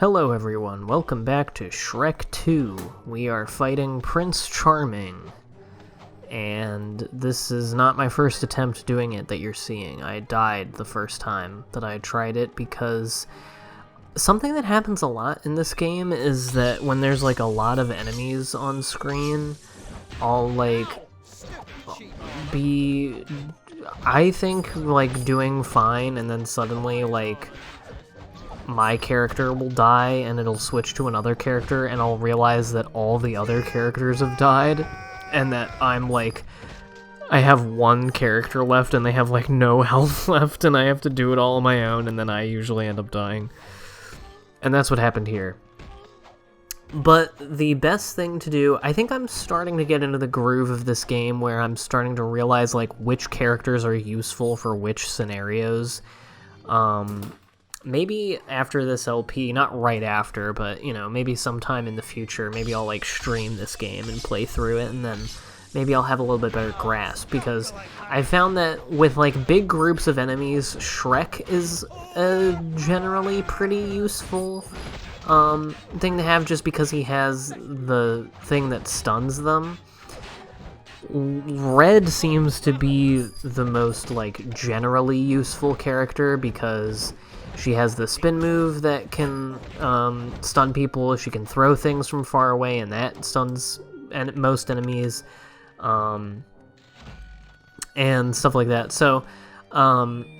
Hello everyone, welcome back to Shrek 2. We are fighting Prince Charming. And this is not my first attempt doing it that you're seeing. I died the first time that I tried it because something that happens a lot in this game is that when there's like a lot of enemies on screen, I'll like be, I think, like doing fine, and then suddenly like my character will die and it'll switch to another character and I'll realize that all the other characters have died and that I'm like, I have one character left and they have like no health left and I have to do it all on my own, and then I usually end up dying. And that's what happened here. But the best thing to do, I think I'm starting to get into the groove of this game where I'm starting to realize like which characters are useful for which scenarios. Maybe after this LP, not right after, but, you know, maybe sometime in the future, maybe I'll, like, stream this game and play through it, and then maybe I'll have a little bit better grasp, because I found that with, like, big groups of enemies, Shrek is a generally pretty useful thing to have, just because he has the thing that stuns them. Red seems to be the most, like, generally useful character, because she has the spin move that can stun people. She can throw things from far away, and that stuns most enemies, and stuff like that. So,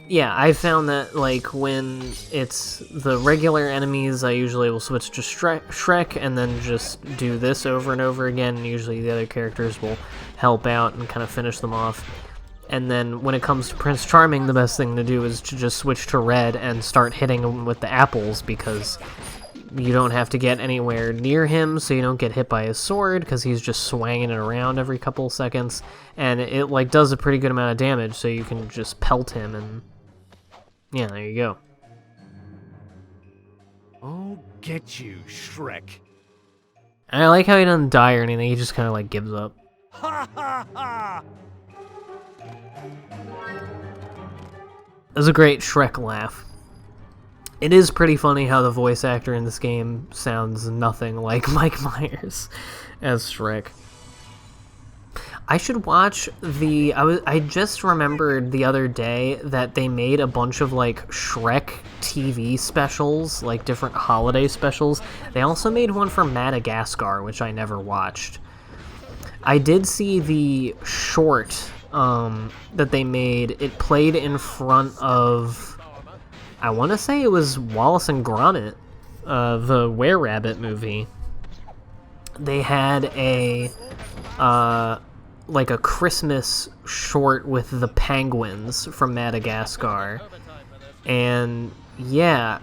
yeah, I found that, like, when it's the regular enemies, I usually will switch to Shrek, and then just do this over and over again, and usually the other characters will help out and kind of finish them off. And then when it comes to Prince Charming, the best thing to do is to just switch to red and start hitting him with the apples, because you don't have to get anywhere near him, so you don't get hit by his sword, because he's just swanging it around every couple seconds. And it like does a pretty good amount of damage, so you can just pelt him, and yeah, there you go. I'll get you, Shrek. And I like how he doesn't die or anything, he just kind of like gives up. Ha ha ha! It was a great Shrek laugh. It is pretty funny how the voice actor in this game sounds nothing like Mike Myers as Shrek. I should watch the... I just remembered the other day that they made a bunch of, like, Shrek TV specials, like different holiday specials. They also made one for Madagascar, which I never watched. I did see the short that they made. It played in front of, I want to say it was Wallace and Gromit, the Were-Rabbit movie. They had a like a Christmas short with the penguins from Madagascar, and yeah,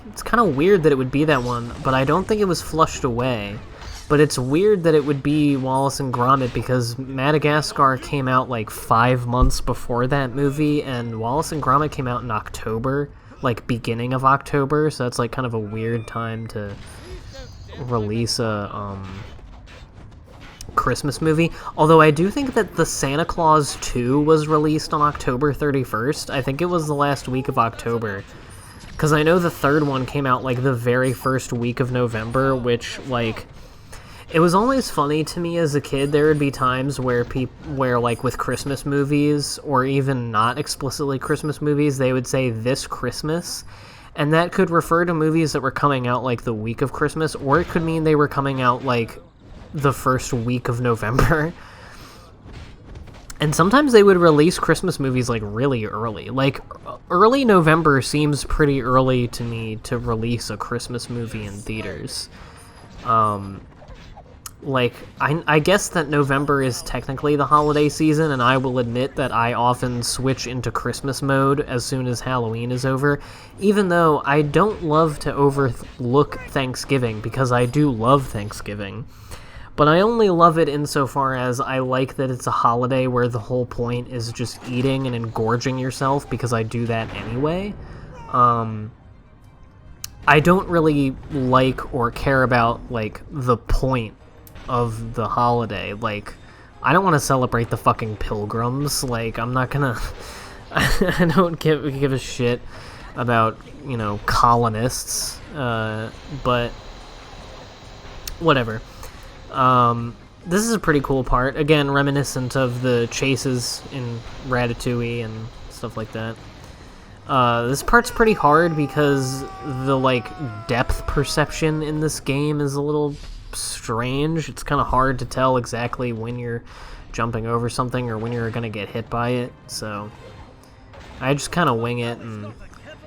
it's kind of weird that it would be that one, but I don't think it was flushed away. But it's weird that it would be Wallace and Gromit, because Madagascar came out like 5 months before that movie, and Wallace and Gromit came out in October, like beginning of October, so that's like kind of a weird time to release a Christmas movie. Although I do think that the Santa Claus 2 was released on October 31st. I think it was the last week of October. Because I know the third one came out like the very first week of November, which like... It was always funny to me as a kid. There would be times where like with Christmas movies, or even not explicitly Christmas movies, they would say this Christmas, and that could refer to movies that were coming out like the week of Christmas, or it could mean they were coming out like the first week of November. And sometimes they would release Christmas movies like really early. Like early November seems pretty early to me to release a Christmas movie in theaters. Like, I guess that November is technically the holiday season, and I will admit that I often switch into Christmas mode as soon as Halloween is over, even though I don't love to overlook Thanksgiving, because I do love Thanksgiving. But I only love it insofar as I like that it's a holiday where the whole point is just eating and engorging yourself, because I do that anyway. I don't really like or care about, like, the point of the holiday. Like, I don't want to celebrate the fucking pilgrims. Like, I'm not gonna... I don't give a shit about, you know, colonists, but whatever. This is a pretty cool part. Again, reminiscent of the chases in Ratatouille and stuff like that. This part's pretty hard because the, like, depth perception in this game is a little strange. It's kind of hard to tell exactly when you're jumping over something or when you're gonna get hit by it, so I just kind of wing it, and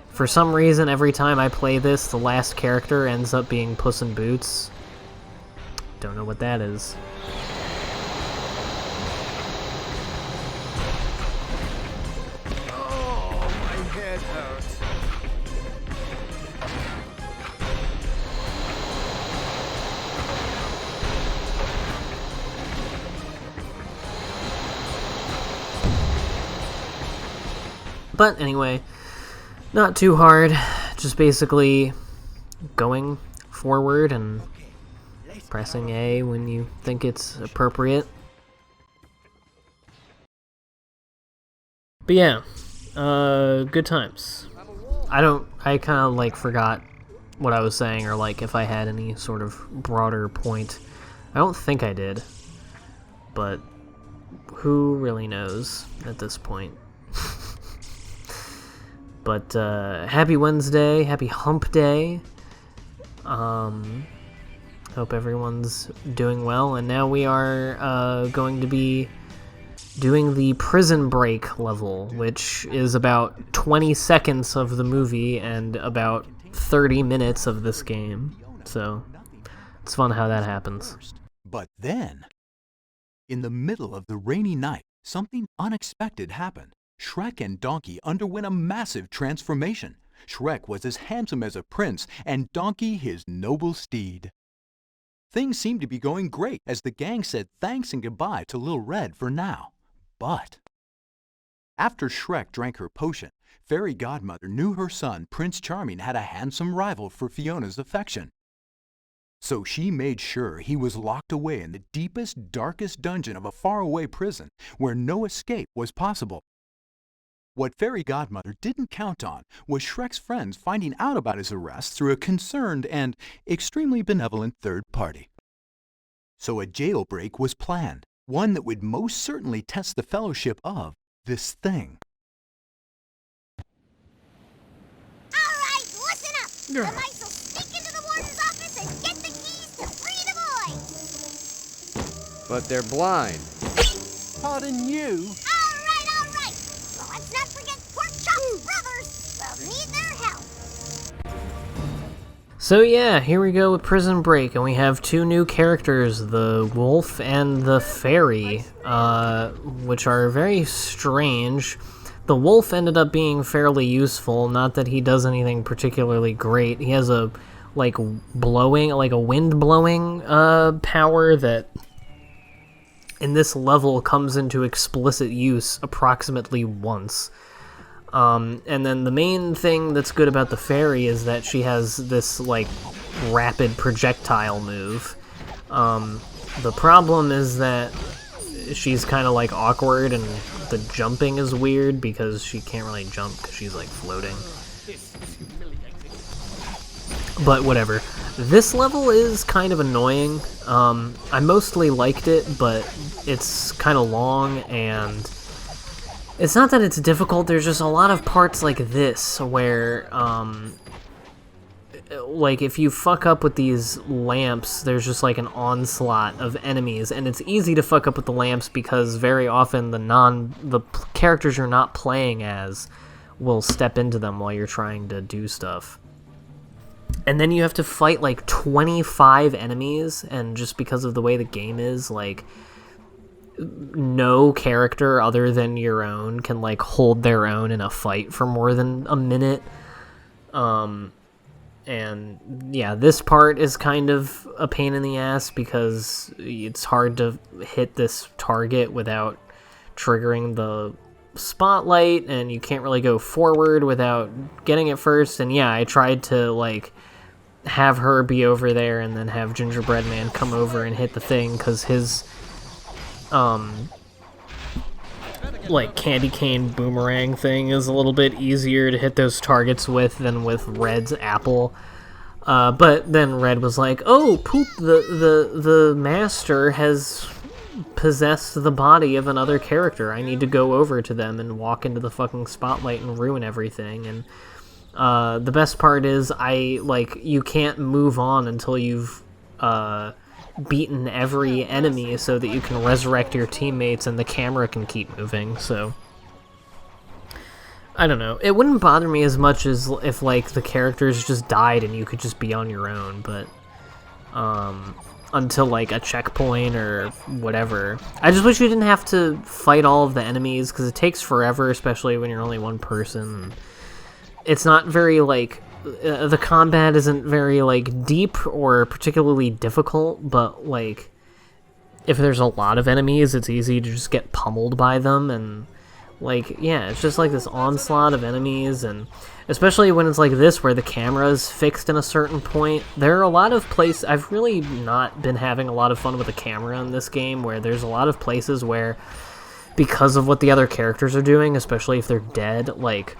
for some reason, every time I play this, the last character ends up being Puss in Boots. Don't know what that is. Oh, my head hurts. But anyway, not too hard, just basically going forward and pressing A when you think it's appropriate. But yeah, good times. I kind of like forgot what I was saying, or like if I had any sort of broader point. I don't think I did, but who really knows at this point. But happy Wednesday, happy hump day. Hope everyone's doing well, and now we are going to be doing the prison break level, which is about 20 seconds of the movie and about 30 minutes of this game. So it's fun how that happens. But then, in the middle of the rainy night, something unexpected happened. Shrek and Donkey underwent a massive transformation. Shrek was as handsome as a prince, and Donkey his noble steed. Things seemed to be going great as the gang said thanks and goodbye to Lil Red for now. But after Shrek drank her potion, Fairy Godmother knew her son, Prince Charming, had a handsome rival for Fiona's affection. So she made sure he was locked away in the deepest, darkest dungeon of a faraway prison where no escape was possible. What Fairy Godmother didn't count on was Shrek's friends finding out about his arrest through a concerned and extremely benevolent third party. So a jailbreak was planned, one that would most certainly test the fellowship of this thing. All right, listen up! The mice will sneak into the warden's office and get the keys to free the boys! But they're blind. Pardon you? All right! Well, let's not forget Pork Chop's brothers! We'll need their help! So yeah, here we go with Prison Break, and we have two new characters, the wolf and the fairy, which are very strange. The wolf ended up being fairly useful, not that he does anything particularly great. He has a, like, wind blowing power that in this level comes into explicit use approximately once. And then the main thing that's good about the fairy is that she has this, like, rapid projectile move. The problem is that she's kind of, like, awkward, and the jumping is weird because she can't really jump because she's, like, floating. But whatever. This level is kind of annoying. I mostly liked it, but it's kind of long, and it's not that it's difficult, there's just a lot of parts like this where, like, if you fuck up with these lamps, there's just, like, an onslaught of enemies, and it's easy to fuck up with the lamps because very often the characters you're not playing as will step into them while you're trying to do stuff. And then you have to fight, like, 25 enemies, and just because of the way the game is, like, no character other than your own can, like, hold their own in a fight for more than a minute. And yeah, this part is kind of a pain in the ass because it's hard to hit this target without triggering the spotlight, and you can't really go forward without getting it first. And yeah, I tried to, like, have her be over there and then have Gingerbread Man come over and hit the thing because his like candy cane boomerang thing is a little bit easier to hit those targets with than with Red's apple. But then Red was like, "Oh, poop! The master has possessed the body of another character. I need to go over to them and walk into the fucking spotlight and ruin everything." And the best part is, you can't move on until you've beaten every enemy so that you can resurrect your teammates and the camera can keep moving. So I don't know. It wouldn't bother me as much as if like the characters just died and you could just be on your own, but until like a checkpoint or whatever. I just wish you didn't have to fight all of the enemies, because it takes forever, especially when you're only one person. It's not very like the combat isn't very like deep or particularly difficult, but like if there's a lot of enemies, it's easy to just get pummeled by them. And like, yeah, it's just like this onslaught of enemies, and especially when it's like this where the camera's fixed in a certain point. There are a lot of places I've really not been having a lot of fun with the camera in this game, where there's a lot of places where, because of what the other characters are doing, especially if they're dead, like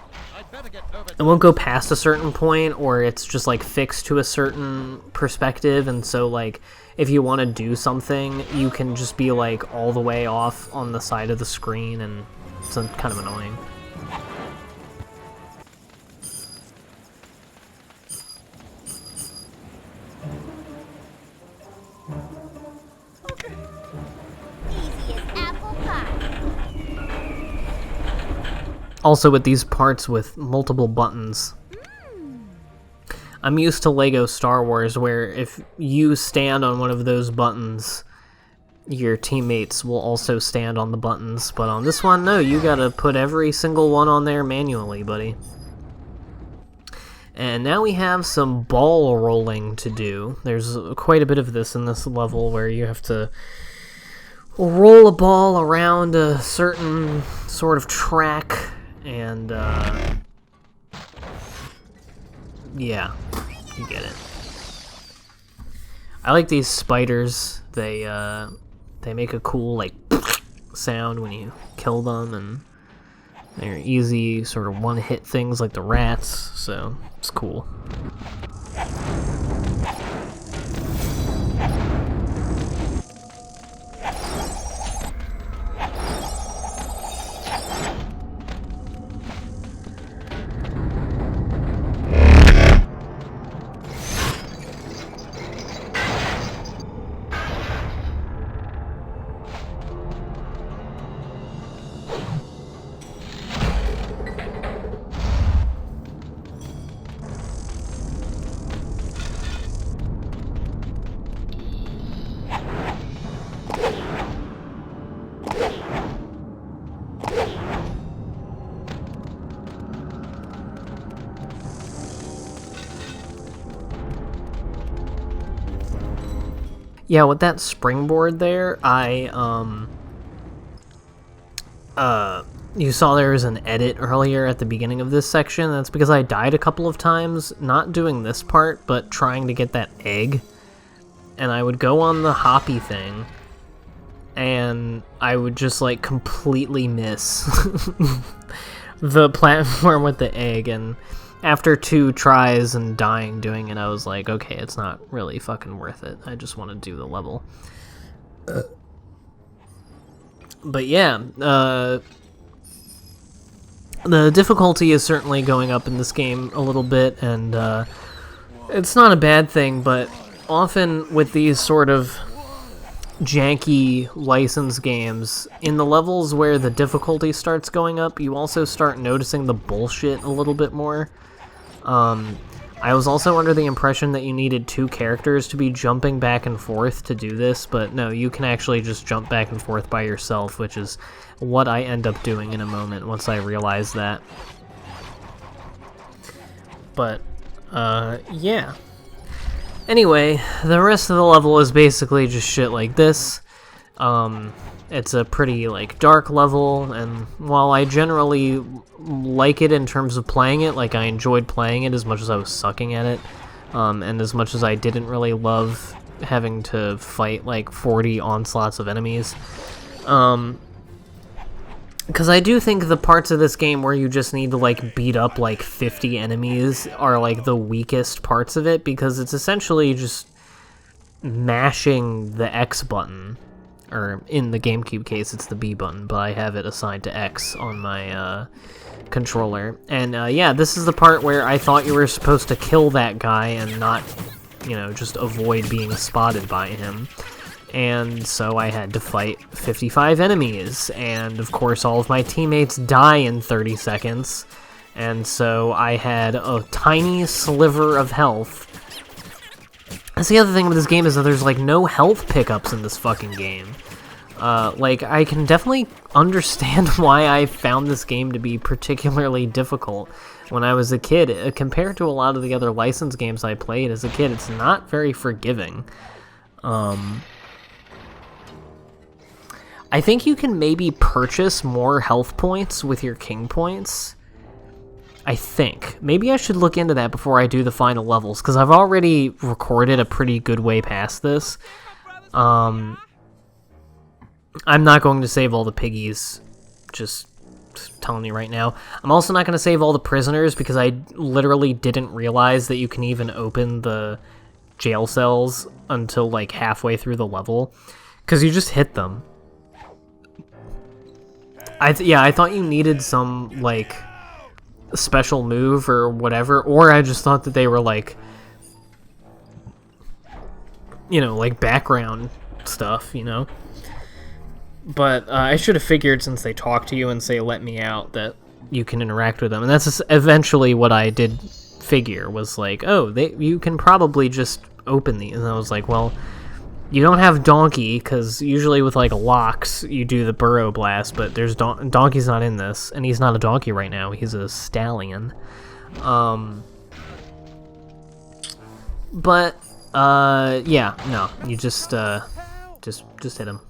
it won't go past a certain point, or it's just like fixed to a certain perspective, and so like if you want to do something, you can just be like all the way off on the side of the screen, and it's kind of annoying. Easy as apple pie. Also with these parts with multiple buttons, I'm used to Lego Star Wars, where if you stand on one of those buttons, your teammates will also stand on the buttons. But on this one, no, you gotta put every single one on there manually, buddy. And now we have some ball rolling to do. There's quite a bit of this in this level, where you have to roll a ball around a certain sort of track, and yeah, you get it. I like these spiders. They make a cool like sound when you kill them, and they're easy sort of one-hit things like the rats, so it's cool. Yeah, with that springboard there, you saw there was an edit earlier at the beginning of this section. That's because I died a couple of times, not doing this part, but trying to get that egg. And I would go on the hoppy thing, and I would just, like, completely miss the platform with the egg, and after 2 tries and dying doing it, I was like, okay, it's not really fucking worth it. I just want to do the level. But yeah, the difficulty is certainly going up in this game a little bit, and it's not a bad thing, but often with these sort of janky license games, in the levels where the difficulty starts going up, you also start noticing the bullshit a little bit more. I was also under the impression that you needed 2 characters to be jumping back and forth to do this, but no, you can actually just jump back and forth by yourself, which is what I end up doing in a moment once I realize that. But, yeah. Anyway, the rest of the level is basically just shit like this. It's a pretty, like, dark level, and while I generally like it in terms of playing it, like, I enjoyed playing it as much as I was sucking at it, and as much as I didn't really love having to fight, like, 40 onslaughts of enemies, Because I do think the parts of this game where you just need to, like, beat up, like, 50 enemies are, like, the weakest parts of it, because it's essentially just mashing the X button. Or, in the GameCube case, it's the B button, but I have it assigned to X on my, controller. And, yeah, this is the part where I thought you were supposed to kill that guy and not, you know, just avoid being spotted by him. And so I had to fight 55 enemies, and of course all of my teammates die in 30 seconds, and so I had a tiny sliver of health. That's the other thing with this game, is that there's, like, no health pickups in this fucking game. Like, I can definitely understand why I found this game to be particularly difficult when I was a kid. Compared to a lot of the other licensed games I played as a kid, it's not very forgiving. I think you can maybe purchase more health points with your king points. I think. Maybe I should look into that before I do the final levels, because I've already recorded a pretty good way past this. I'm not going to save all the piggies, just telling you right now. I'm also not going to save all the prisoners, because I literally didn't realize that you can even open the jail cells until, like, halfway through the level, because you just hit them. I thought you needed some, like, special move or whatever, or I just thought that they were, like, you know, like, background stuff, you know? But I should have figured, since they talk to you and say, let me out, that you can interact with them. And that's eventually what I did figure, was like, oh, you can probably just open these. And I was like, well, you don't have Donkey, because usually with, like, locks, you do the Burrow Blast, but there's Donkey's not in this, and he's not a donkey right now, he's a stallion. But, yeah, no, you just hit him.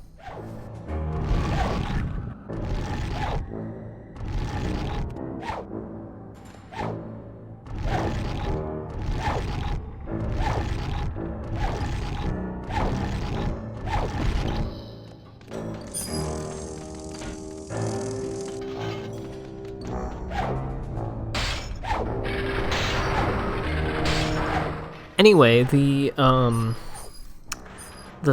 Anyway, the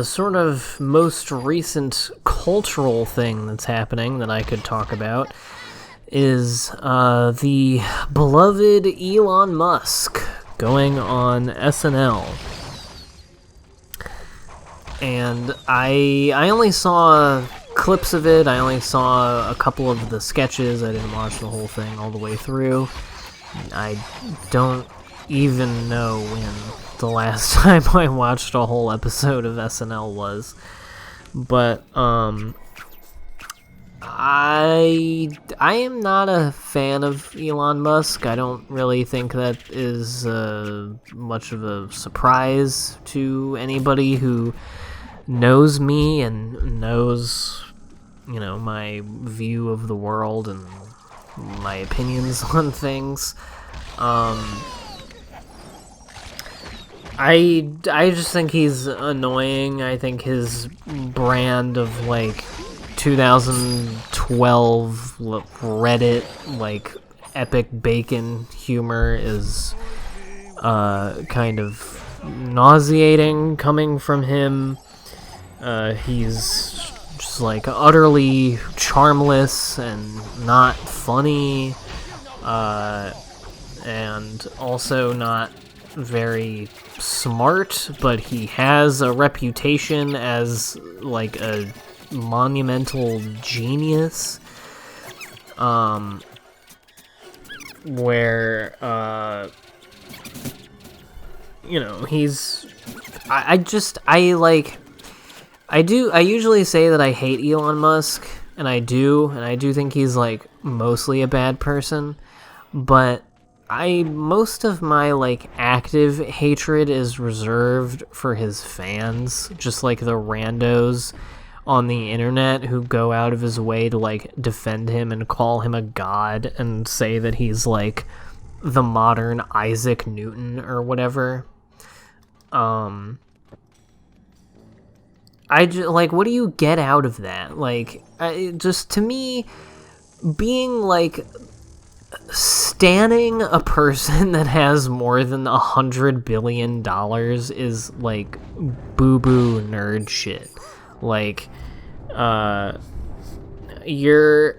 sort of most recent cultural thing that's happening that I could talk about is the beloved Elon Musk going on SNL. And I only saw clips of it, I only saw a couple of the sketches, I didn't watch the whole thing all the way through. I don't even know when the last time I watched a whole episode of SNL was, but I am not a fan of Elon Musk. I don't really think that is much of a surprise to anybody who knows me and knows, you know, my view of the world and my opinions on things. I just think he's annoying. I think his brand of, like, 2012 Reddit, like, epic bacon humor is kind of nauseating coming from him. He's just, like, utterly charmless and not funny, and also not very smart, but he has a reputation as, like, a monumental genius, where, you know, he's, I usually say that I hate Elon Musk, and I do think he's, like, mostly a bad person, but most of my, like, active hatred is reserved for his fans, just like the randos on the internet who go out of his way to, like, defend him and call him a god and say that he's, like, the modern Isaac Newton or whatever. Like, what do you get out of that? Like, just, to me, being, like, standing a person that has more than $100 billion is, like, boo-boo nerd shit. Like, you're...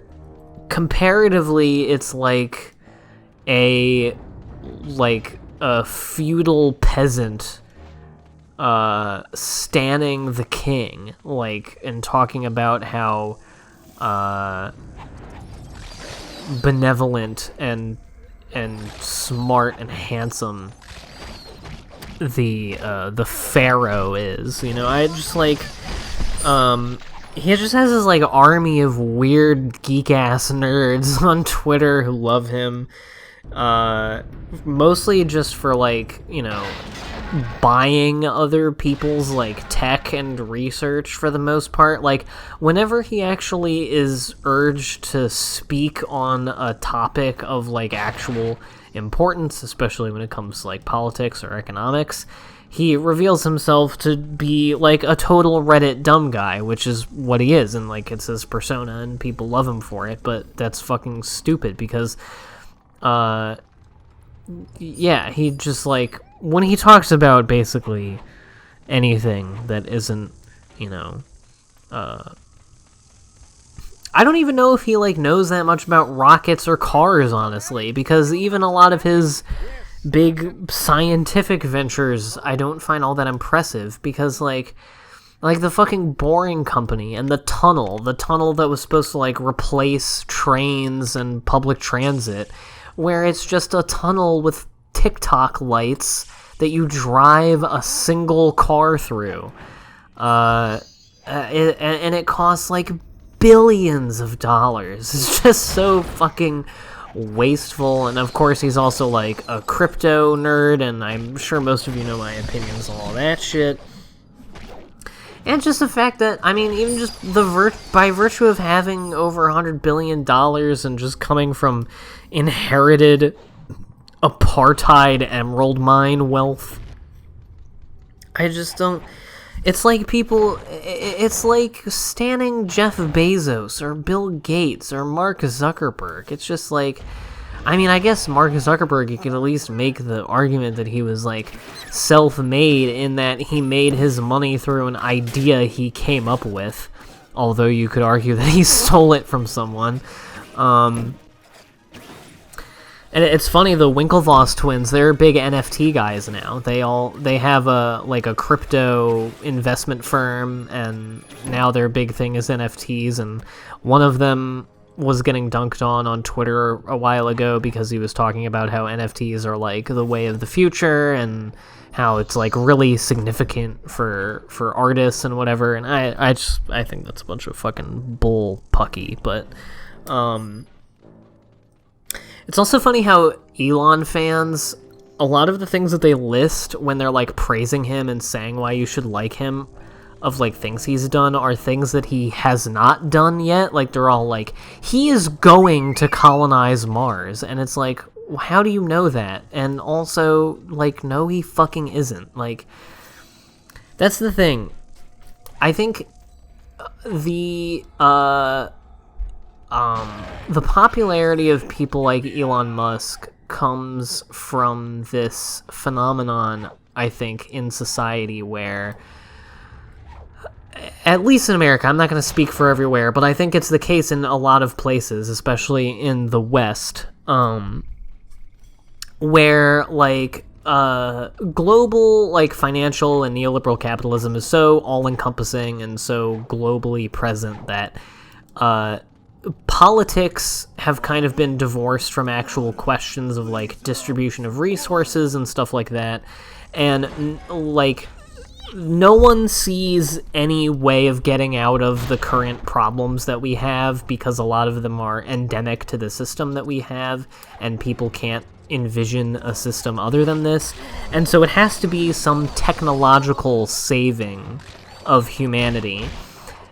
Comparatively, it's like a feudal peasant standing the king, like, and talking about how benevolent and smart and handsome the pharaoh is. You know, I just like he just has this, like, army of weird geek-ass nerds on Twitter who love him. Mostly just for, like, you know, buying other people's, like, tech and research for the most part. Like, whenever he actually is urged to speak on a topic of, like, actual importance, especially when it comes to, like, politics or economics, he reveals himself to be, like, a total Reddit dumb guy, which is what he is, and, like, it's his persona, and people love him for it, but that's fucking stupid, because, yeah, he just, like, when he talks about basically anything that isn't, you know, I don't even know if he, like, knows that much about rockets or cars, honestly, because even a lot of his big scientific ventures I don't find all that impressive, because like the fucking Boring Company and the tunnel that was supposed to, like, replace trains and public transit, where it's just a tunnel with TikTok lights that you drive a single car through, and it costs, like, billions of dollars. It's just so fucking wasteful. And of course he's also, like, a crypto nerd, and I'm sure most of you know my opinions on all that shit. And just the fact that, I mean, even just by virtue of having over $100 billion and just coming from inherited apartheid emerald mine wealth, I just don't... It's like it's like standing Jeff Bezos or Bill Gates or Mark Zuckerberg. It's just like, I mean, I guess Mark Zuckerberg, you could at least make the argument that he was, like, self-made in that he made his money through an idea he came up with, although you could argue that he stole it from someone. And it's funny, the Winklevoss twins, they're big NFT guys now. They have a crypto investment firm, and now their big thing is NFTs, and one of them was getting dunked on Twitter a while ago because he was talking about how NFTs are, like, the way of the future, and how it's, like, really significant for artists and whatever, and I think that's a bunch of fucking bull pucky, but it's also funny how Elon fans, a lot of the things that they list when they're, like, praising him and saying why you should like him, of, like, things he's done, are things that he has not done yet. Like, they're all like, he is going to colonize Mars, and it's like, how do you know that? And also, like, no, he fucking isn't. Like, that's the thing. I think the popularity of people like Elon Musk comes from this phenomenon, I think, in society where, at least in America, I'm not going to speak for everywhere, but I think it's the case in a lot of places, especially in the West, where, like, global, like, financial and neoliberal capitalism is so all-encompassing and so globally present that politics have kind of been divorced from actual questions of, like, distribution of resources and stuff like that, and, like, no one sees any way of getting out of the current problems that we have, because a lot of them are endemic to the system that we have, and people can't envision a system other than this, and so it has to be some technological saving of humanity.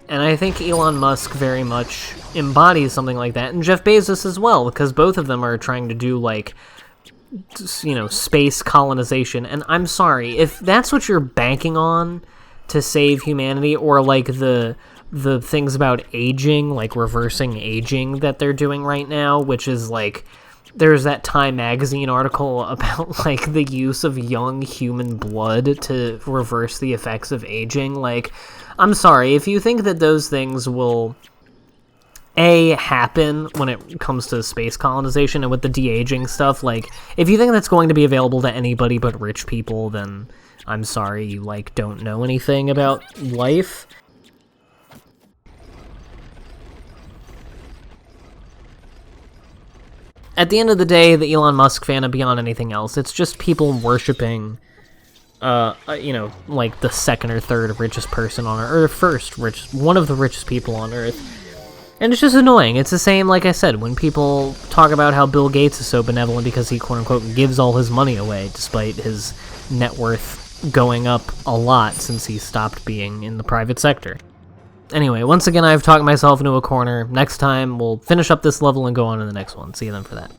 And I think Elon Musk very much embodies something like that, and Jeff Bezos as well, because both of them are trying to do, like, you know, space colonization. And I'm sorry, if that's what you're banking on to save humanity, or, like, the the things about aging, like reversing aging that they're doing right now, which is like, there's that Time magazine article about like the use of young human blood to reverse the effects of aging. Like, I'm sorry, if you think that those things will happen when it comes to space colonization and with the de-aging stuff, like, if you think that's going to be available to anybody but rich people, then I'm sorry, you like don't know anything about life. At the end of the day, the Elon Musk fan, beyond anything else, it's just people worshipping, you know, like the second or third richest person on Earth, or first richest, one of the richest people on Earth. And it's just annoying. It's the same, like I said, when people talk about how Bill Gates is so benevolent because he, quote-unquote, gives all his money away, despite his net worth going up a lot since he stopped being in the private sector. Anyway, once again, I've talked myself into a corner. Next time, we'll finish up this level and go on to the next one. See you then for that.